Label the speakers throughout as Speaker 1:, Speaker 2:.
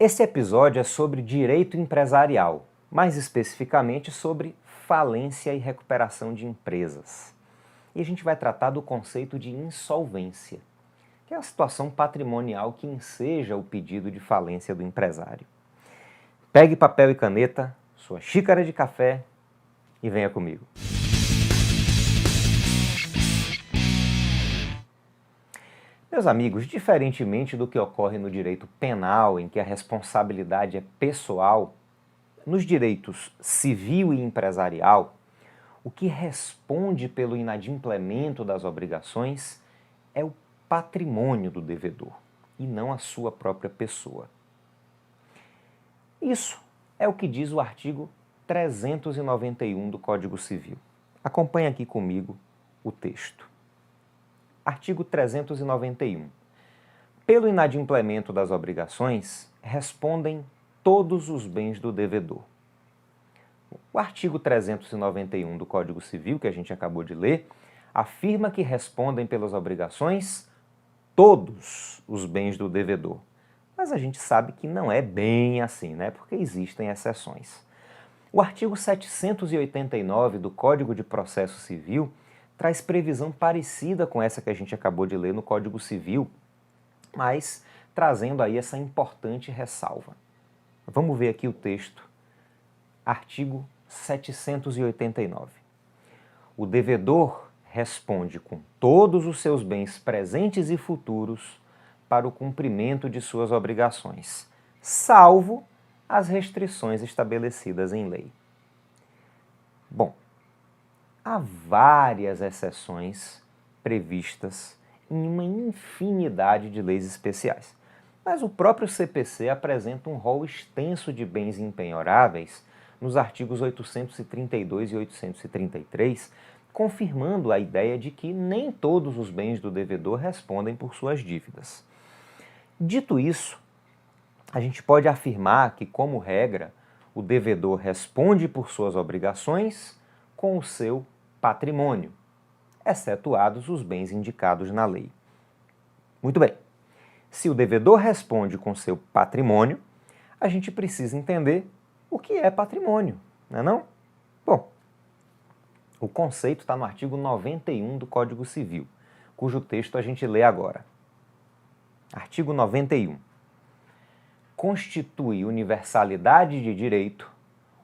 Speaker 1: Esse episódio é sobre direito empresarial, mais especificamente sobre falência e recuperação de empresas. E a gente vai tratar do conceito de insolvência, que é a situação patrimonial que enseja o pedido de falência do empresário. Pegue papel e caneta, sua xícara de café e venha comigo. Meus amigos, diferentemente do que ocorre no direito penal, em que a responsabilidade é pessoal, nos direitos civil e empresarial, o que responde pelo inadimplemento das obrigações é o patrimônio do devedor e não a sua própria pessoa. Isso é o que diz o artigo 391 do Código Civil. Acompanhe aqui comigo o texto. Artigo 391. Pelo inadimplemento das obrigações, respondem todos os bens do devedor. O artigo 391 do Código Civil, que a gente acabou de ler, afirma que respondem pelas obrigações todos os bens do devedor. Mas a gente sabe que não é bem assim, né? Porque existem exceções. O artigo 789 do Código de Processo Civil traz previsão parecida com essa que a gente acabou de ler no Código Civil, mas trazendo aí essa importante ressalva. Vamos ver aqui o texto. Artigo 789. O devedor responde com todos os seus bens presentes e futuros para o cumprimento de suas obrigações, salvo as restrições estabelecidas em lei. Bom, há várias exceções previstas em uma infinidade de leis especiais, mas o próprio CPC apresenta um rol extenso de bens impenhoráveis nos artigos 832 e 833, confirmando a ideia de que nem todos os bens do devedor respondem por suas dívidas. Dito isso, a gente pode afirmar que, como regra, o devedor responde por suas obrigações com o seu patrimônio, excetuados os bens indicados na lei. Muito bem. Se o devedor responde com seu patrimônio, a gente precisa entender o que é patrimônio, não é não? Bom, o conceito está no artigo 91 do Código Civil, cujo texto a gente lê agora. Artigo 91. Constitui universalidade de direito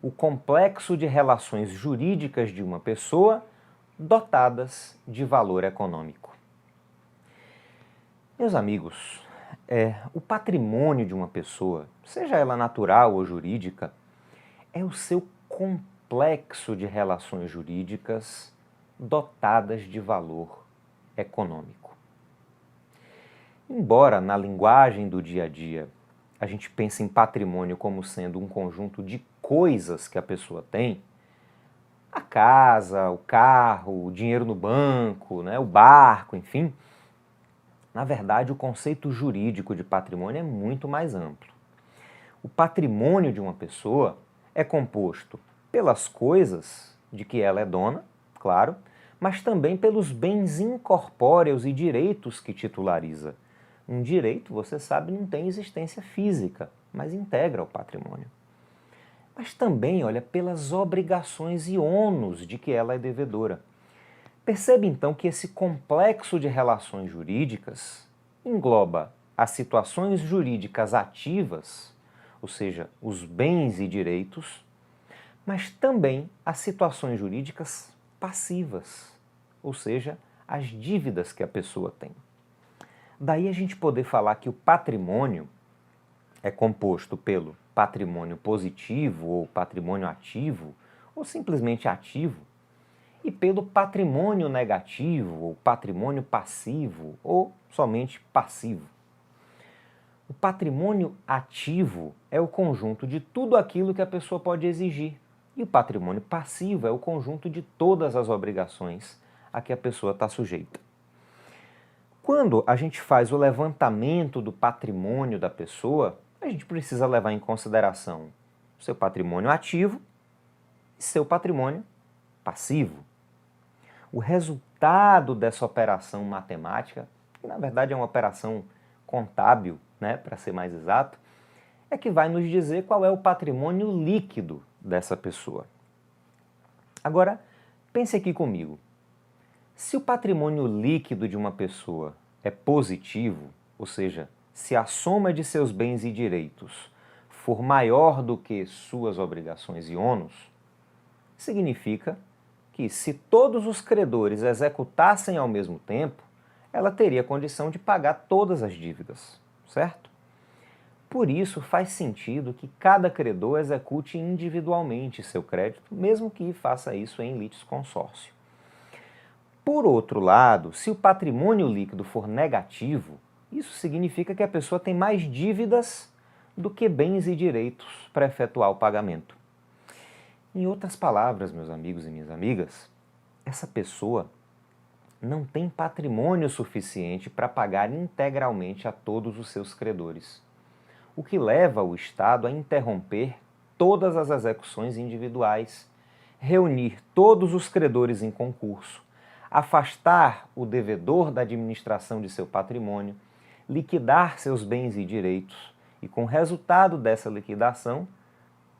Speaker 1: o complexo de relações jurídicas de uma pessoa dotadas de valor econômico. Meus amigos, o patrimônio de uma pessoa, seja ela natural ou jurídica, é o seu complexo de relações jurídicas dotadas de valor econômico. Embora na linguagem do dia a dia a gente pense em patrimônio como sendo um conjunto de coisas que a pessoa tem, a casa, o carro, o dinheiro no banco, né, o barco, enfim, na verdade o conceito jurídico de patrimônio é muito mais amplo. O patrimônio de uma pessoa é composto pelas coisas de que ela é dona, claro, mas também pelos bens incorpóreos e direitos que titulariza. Um direito, você sabe, não tem existência física, mas integra o patrimônio. Mas também, olha, pelas obrigações e ônus de que ela é devedora. Percebe então que esse complexo de relações jurídicas engloba as situações jurídicas ativas, ou seja, os bens e direitos, mas também as situações jurídicas passivas, ou seja, as dívidas que a pessoa tem. Daí a gente poder falar que o patrimônio é composto pelo patrimônio positivo ou patrimônio ativo, ou simplesmente ativo, e pelo patrimônio negativo ou patrimônio passivo, ou somente passivo. O patrimônio ativo é o conjunto de tudo aquilo que a pessoa pode exigir, e o patrimônio passivo é o conjunto de todas as obrigações a que a pessoa está sujeita. Quando a gente faz o levantamento do patrimônio da pessoa, a gente precisa levar em consideração seu patrimônio ativo e seu patrimônio passivo. O resultado dessa operação matemática, que na verdade é uma operação contábil, né, para ser mais exato, é que vai nos dizer qual é o patrimônio líquido dessa pessoa. Agora, pense aqui comigo. Se o patrimônio líquido de uma pessoa é positivo, ou seja, se a soma de seus bens e direitos for maior do que suas obrigações e ônus, significa que, se todos os credores executassem ao mesmo tempo, ela teria condição de pagar todas as dívidas, certo? Por isso, faz sentido que cada credor execute individualmente seu crédito, mesmo que faça isso em litisconsórcio. Por outro lado, se o patrimônio líquido for negativo, isso significa que a pessoa tem mais dívidas do que bens e direitos para efetuar o pagamento. Em outras palavras, meus amigos e minhas amigas, essa pessoa não tem patrimônio suficiente para pagar integralmente a todos os seus credores, o que leva o Estado a interromper todas as execuções individuais, reunir todos os credores em concurso, afastar o devedor da administração de seu patrimônio, liquidar seus bens e direitos e, com o resultado dessa liquidação,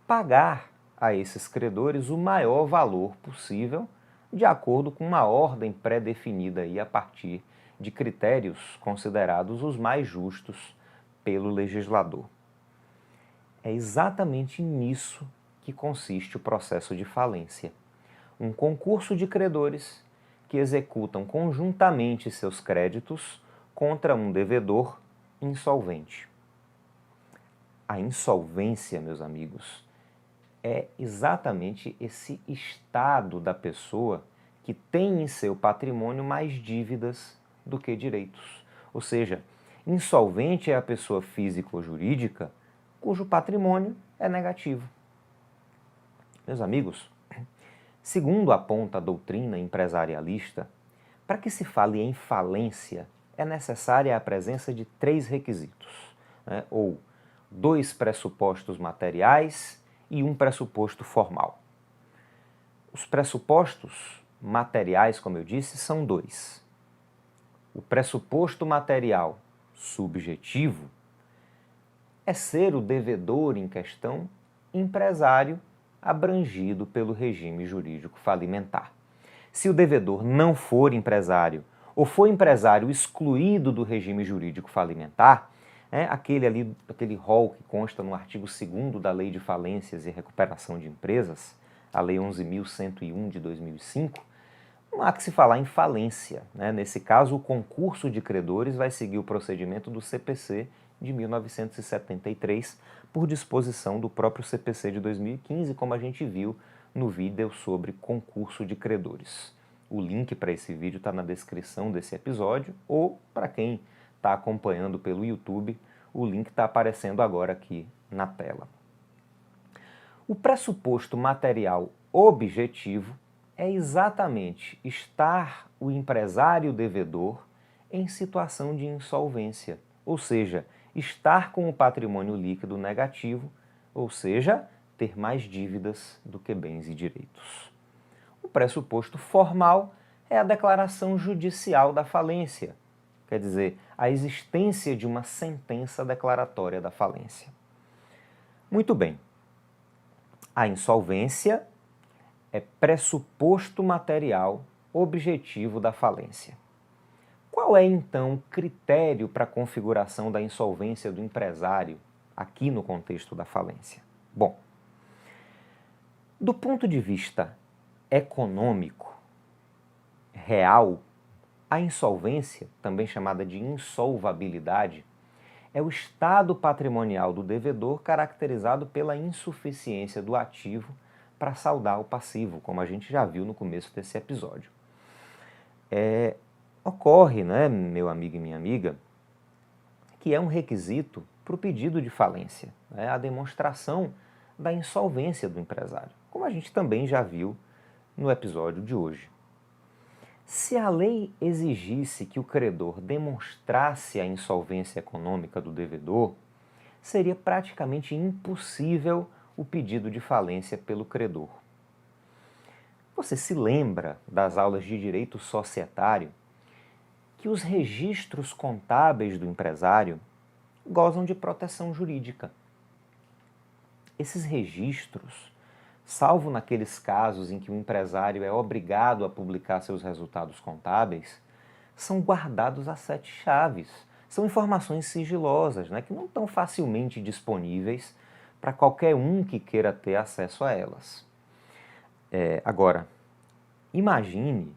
Speaker 1: pagar a esses credores o maior valor possível, de acordo com uma ordem pré-definida aí a partir de critérios considerados os mais justos pelo legislador. É exatamente nisso que consiste o processo de falência. Um concurso de credores que executam conjuntamente seus créditos contra um devedor insolvente. A insolvência, meus amigos, é exatamente esse estado da pessoa que tem em seu patrimônio mais dívidas do que direitos. Ou seja, insolvente é a pessoa física ou jurídica cujo patrimônio é negativo. Meus amigos, segundo aponta a doutrina empresarialista, para que se fale em falência, é necessária a presença de 3 requisitos, ou 2 pressupostos materiais e um pressuposto formal. Os pressupostos materiais, como eu disse, são 2. O pressuposto material subjetivo é ser o devedor em questão empresário abrangido pelo regime jurídico falimentar. Se o devedor não for empresário ou for empresário excluído do regime jurídico falimentar, aquele rol que consta no artigo 2º da Lei de Falências e Recuperação de Empresas, a Lei 11.101 de 2005, não há que se falar em falência. Nesse caso, o concurso de credores vai seguir o procedimento do CPC de 1973, por disposição do próprio CPC de 2015, como a gente viu no vídeo sobre concurso de credores. O link para esse vídeo está na descrição desse episódio, ou, para quem está acompanhando pelo YouTube, o link está aparecendo agora aqui na tela. O pressuposto material objetivo é exatamente estar o empresário devedor em situação de insolvência, ou seja, estar com o patrimônio líquido negativo, ou seja, ter mais dívidas do que bens e direitos. O pressuposto formal é a declaração judicial da falência, quer dizer, a existência de uma sentença declaratória da falência. Muito bem. A insolvência é pressuposto material objetivo da falência. Qual é, então, o critério para a configuração da insolvência do empresário aqui no contexto da falência? Bom, do ponto de vista econômico, real, a insolvência, também chamada de insolvabilidade, é o estado patrimonial do devedor caracterizado pela insuficiência do ativo para saldar o passivo, como a gente já viu no começo desse episódio. Ocorre, meu amigo e minha amiga, que é um requisito para o pedido de falência, a demonstração da insolvência do empresário, como a gente também já viu no episódio de hoje. Se a lei exigisse que o credor demonstrasse a insolvência econômica do devedor, seria praticamente impossível o pedido de falência pelo credor. Você se lembra das aulas de direito societário que os registros contábeis do empresário gozam de proteção jurídica. Esses registros, salvo naqueles casos em que o empresário é obrigado a publicar seus resultados contábeis, são guardados a sete chaves. São informações sigilosas, né, que não estão facilmente disponíveis para qualquer um que queira ter acesso a elas. Agora, imagine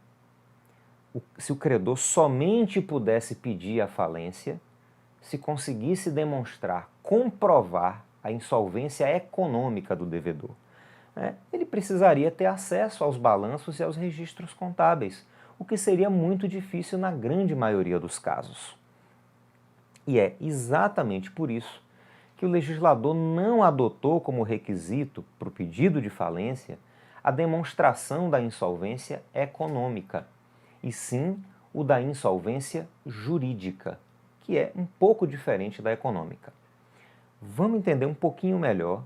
Speaker 1: se o credor somente pudesse pedir a falência se conseguisse demonstrar, comprovar a insolvência econômica do devedor. Ele precisaria ter acesso aos balanços e aos registros contábeis, o que seria muito difícil na grande maioria dos casos. E é exatamente por isso que o legislador não adotou como requisito para o pedido de falência a demonstração da insolvência econômica, e sim o da insolvência jurídica, que é um pouco diferente da econômica. Vamos entender um pouquinho melhor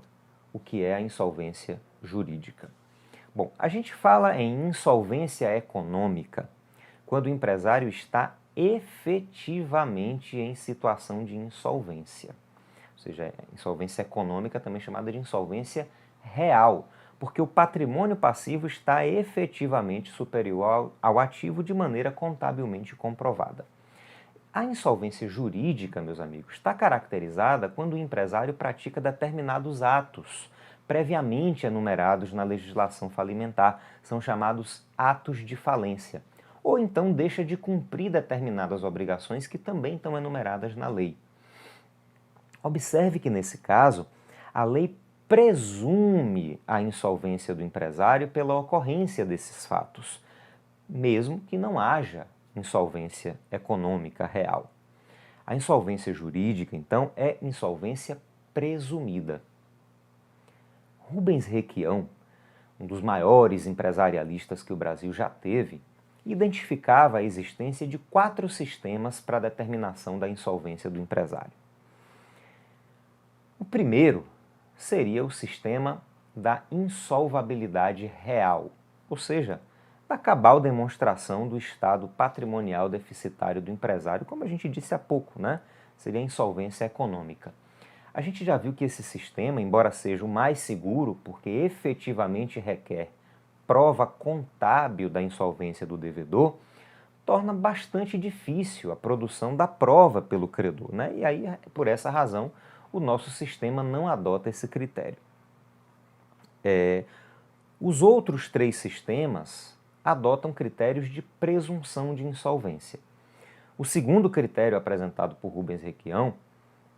Speaker 1: o que é a insolvência jurídica. Bom, a gente fala em insolvência econômica quando o empresário está efetivamente em situação de insolvência. Ou seja, insolvência econômica também chamada de insolvência real, porque o patrimônio passivo está efetivamente superior ao ativo de maneira contabilmente comprovada. A insolvência jurídica, meus amigos, está caracterizada quando o empresário pratica determinados atos previamente enumerados na legislação falimentar, são chamados atos de falência, ou então deixa de cumprir determinadas obrigações que também estão enumeradas na lei. Observe que, nesse caso, a lei presume a insolvência do empresário pela ocorrência desses fatos, mesmo que não haja insolvência econômica real. A insolvência jurídica, então, é insolvência presumida. Rubens Requião, um dos maiores empresarialistas que o Brasil já teve, identificava a existência de 4 sistemas para a determinação da insolvência do empresário. O primeiro seria o sistema da insolvabilidade real, ou seja, da cabal demonstração do estado patrimonial deficitário do empresário, como a gente disse há pouco, né? Seria a insolvência econômica. A gente já viu que esse sistema, embora seja o mais seguro, porque efetivamente requer prova contábil da insolvência do devedor, torna bastante difícil a produção da prova pelo credor, né? E aí, por essa razão, o nosso sistema não adota esse critério. Os outros 3 sistemas adotam critérios de presunção de insolvência. O segundo critério apresentado por Rubens Requião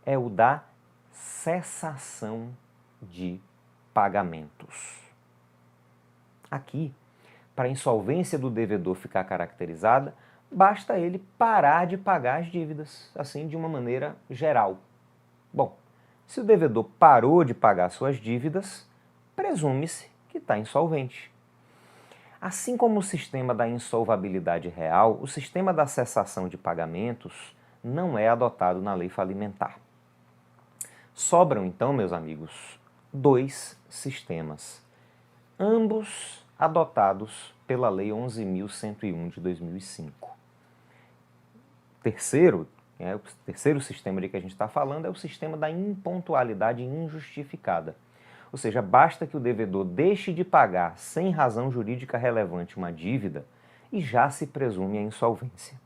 Speaker 1: é o da cessação de pagamentos. Aqui, para a insolvência do devedor ficar caracterizada, basta ele parar de pagar as dívidas, assim de uma maneira geral. Bom, se o devedor parou de pagar suas dívidas, presume-se que está insolvente. Assim como o sistema da insolvabilidade real, o sistema da cessação de pagamentos não é adotado na lei falimentar. Sobram, então, meus amigos, 2 sistemas, ambos adotados pela Lei 11.101 de 2005. O terceiro sistema de que a gente está falando é o sistema da impontualidade injustificada. Ou seja, basta que o devedor deixe de pagar sem razão jurídica relevante uma dívida e já se presume a insolvência.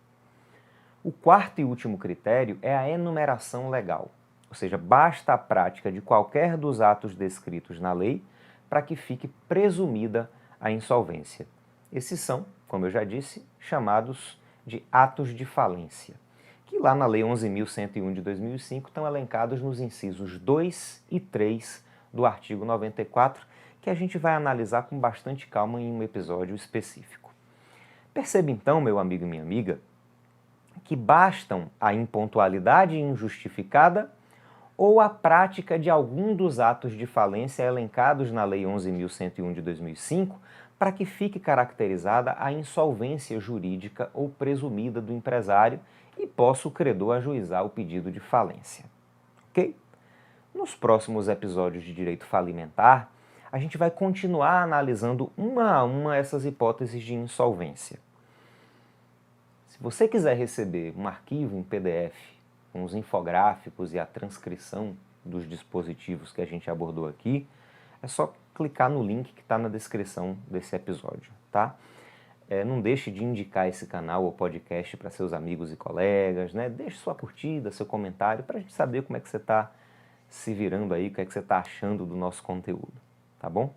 Speaker 1: O quarto e último critério é a enumeração legal. Ou seja, basta a prática de qualquer dos atos descritos na lei para que fique presumida a insolvência. Esses são, como eu já disse, chamados de atos de falência, que lá na Lei 11.101 de 2005 estão elencados nos incisos 2 e 3 do artigo 94, que a gente vai analisar com bastante calma em um episódio específico. Perceba então, meu amigo e minha amiga, que bastam a impontualidade injustificada ou a prática de algum dos atos de falência elencados na Lei 11.101 de 2005 para que fique caracterizada a insolvência jurídica ou presumida do empresário e possa o credor ajuizar o pedido de falência. Ok? Nos próximos episódios de direito falimentar, a gente vai continuar analisando uma a uma essas hipóteses de insolvência. Se você quiser receber um arquivo em PDF com os infográficos e a transcrição dos dispositivos que a gente abordou aqui, é só clicar no link que está na descrição desse episódio, tá? Não deixe de indicar esse canal ou podcast para seus amigos e colegas, né? Deixe sua curtida, seu comentário, para a gente saber como é que você está se virando aí, o que é que você está achando do nosso conteúdo, tá bom?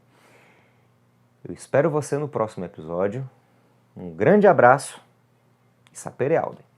Speaker 1: Eu espero você no próximo episódio. Um grande abraço e sapere aude!